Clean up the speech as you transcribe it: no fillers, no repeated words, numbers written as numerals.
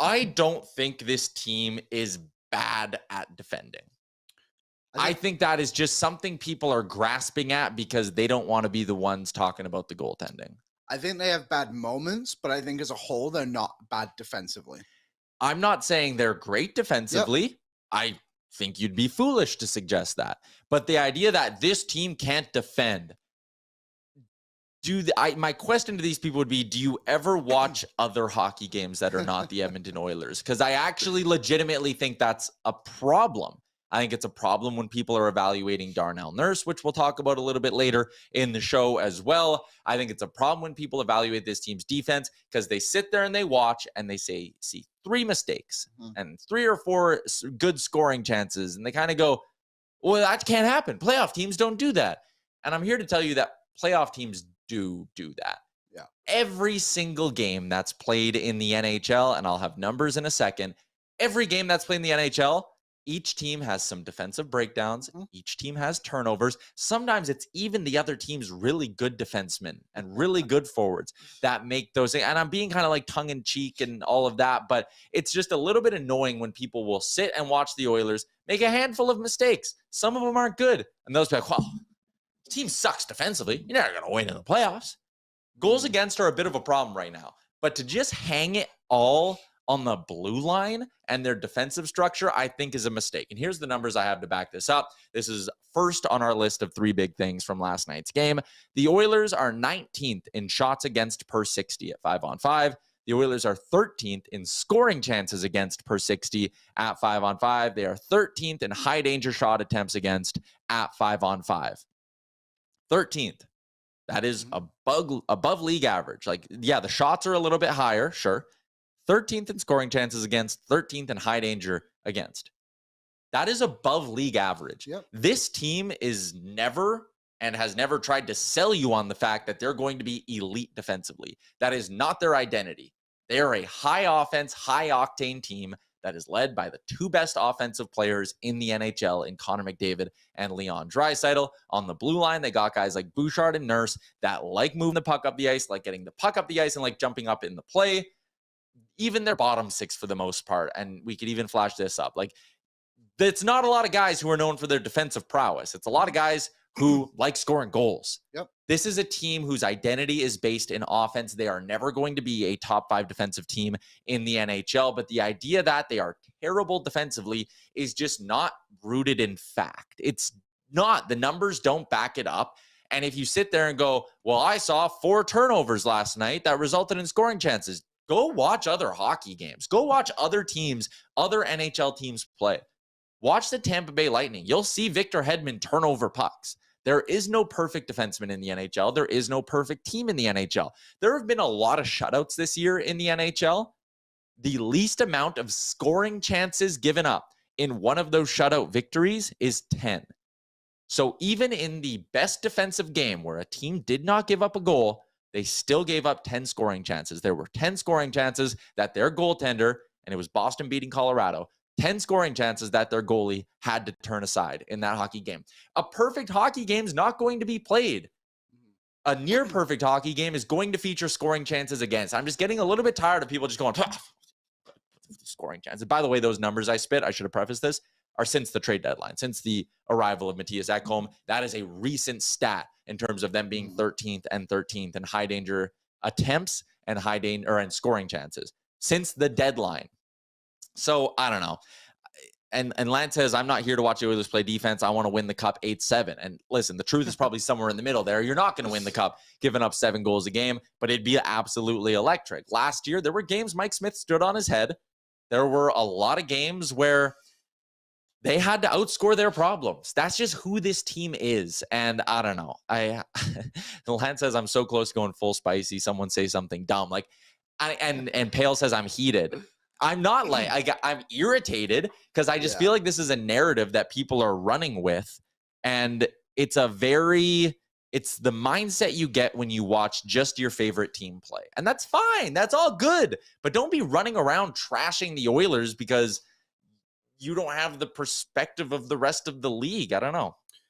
I don't think this team is bad at defending. I think that is just something people are grasping at because they don't want to be the ones talking about the goaltending. I think they have bad moments, but I think as a whole, they're not bad defensively. I'm not saying they're great defensively. Yep. I think you'd be foolish to suggest that. But the idea that this team can't defend, my question to these people would be, do you ever watch other hockey games that are not the Edmonton Oilers? Because I actually legitimately think that's a problem. I think it's a problem when people are evaluating Darnell Nurse, which we'll talk about a little bit later in the show as well. I think it's a problem when people evaluate this team's defense because they sit there and they watch and they see 3 mistakes and 3 or 4 good scoring chances. And they kind of go, well, that can't happen. Playoff teams don't do that. And I'm here to tell you that playoff teams do that. Yeah. Every single game that's played in the NHL, and I'll have numbers in a second, every game that's played in the NHL, each team has some defensive breakdowns. Each team has turnovers. Sometimes it's even the other team's really good defensemen and really good forwards that make those things. And I'm being kind of like tongue-in-cheek and all of that, but it's just a little bit annoying when people will sit and watch the Oilers make a handful of mistakes. Some of them aren't good. And those be like, well, the team sucks defensively. You're never going to win in the playoffs. Goals against are a bit of a problem right now. But to just hang it all on the blue line and their defensive structure, I think is a mistake. And here's the numbers I have to back this up. This is first on our list of 3 big things from last night's game. The Oilers are 19th in shots against per 60 at 5-on-5. The Oilers are 13th in scoring chances against per 60 at 5-on-5. They are 13th in high danger shot attempts against at 5-on-5. 13th. That is above league average. Like, yeah, the shots are a little bit higher, sure. 13th in scoring chances against, 13th in high danger against. That is above league average. Yep. This team is never and has never tried to sell you on the fact that they're going to be elite defensively. That is not their identity. They are a high offense, high octane team that is led by the 2 best offensive players in the NHL in Connor McDavid and Leon Draisaitl. On the blue line, they got guys like Bouchard and Nurse that like moving the puck up the ice, like getting the puck up the ice and like jumping up in the play. Even their bottom 6 for the most part, and we could even flash this up. Like, it's not a lot of guys who are known for their defensive prowess. It's a lot of guys who like scoring goals. Yep. This is a team whose identity is based in offense. They are never going to be a top 5 defensive team in the NHL, but the idea that they are terrible defensively is just not rooted in fact. It's not. The numbers don't back it up. And if you sit there and go, well, I saw 4 turnovers last night that resulted in scoring chances. Go watch other hockey games. Go watch other teams, other NHL teams play. Watch the Tampa Bay Lightning. You'll see Victor Hedman turn over pucks. There is no perfect defenseman in the NHL. There is no perfect team in the NHL. There have been a lot of shutouts this year in the NHL. The least amount of scoring chances given up in one of those shutout victories is 10. So even in the best defensive game where a team did not give up a goal, they still gave up 10 scoring chances. There were 10 scoring chances that their goaltender, and it was Boston beating Colorado, 10 scoring chances that their goalie had to turn aside in that hockey game. A perfect hockey game is not going to be played. A near perfect hockey game is going to feature scoring chances against. I'm just getting a little bit tired of people just going, scoring chances. By the way, those numbers I spit, I should have prefaced this, are since the trade deadline, since the arrival of Matthias Ekholm. That is a recent stat in terms of them being 13th and 13th in high danger attempts and high danger and scoring chances since the deadline. So I don't know. And Lance says, I'm not here to watch the Oilers play defense. I want to win the cup 8-7. And listen, the truth is probably somewhere in the middle there. You're not going to win the cup giving up 7 goals a game, but it'd be absolutely electric. Last year, there were games Mike Smith stood on his head. There were a lot of games where they had to outscore their problems. That's just who this team is. And I don't know. Lance says, I'm so close to going full spicy. Someone say something dumb. Like, and Pale says, I'm heated. I'm not like, I'm irritated because I just feel like this is a narrative that people are running with. And it's the mindset you get when you watch just your favorite team play. And that's fine. That's all good. But don't be running around trashing the Oilers because you don't have the perspective of the rest of the league. I don't know.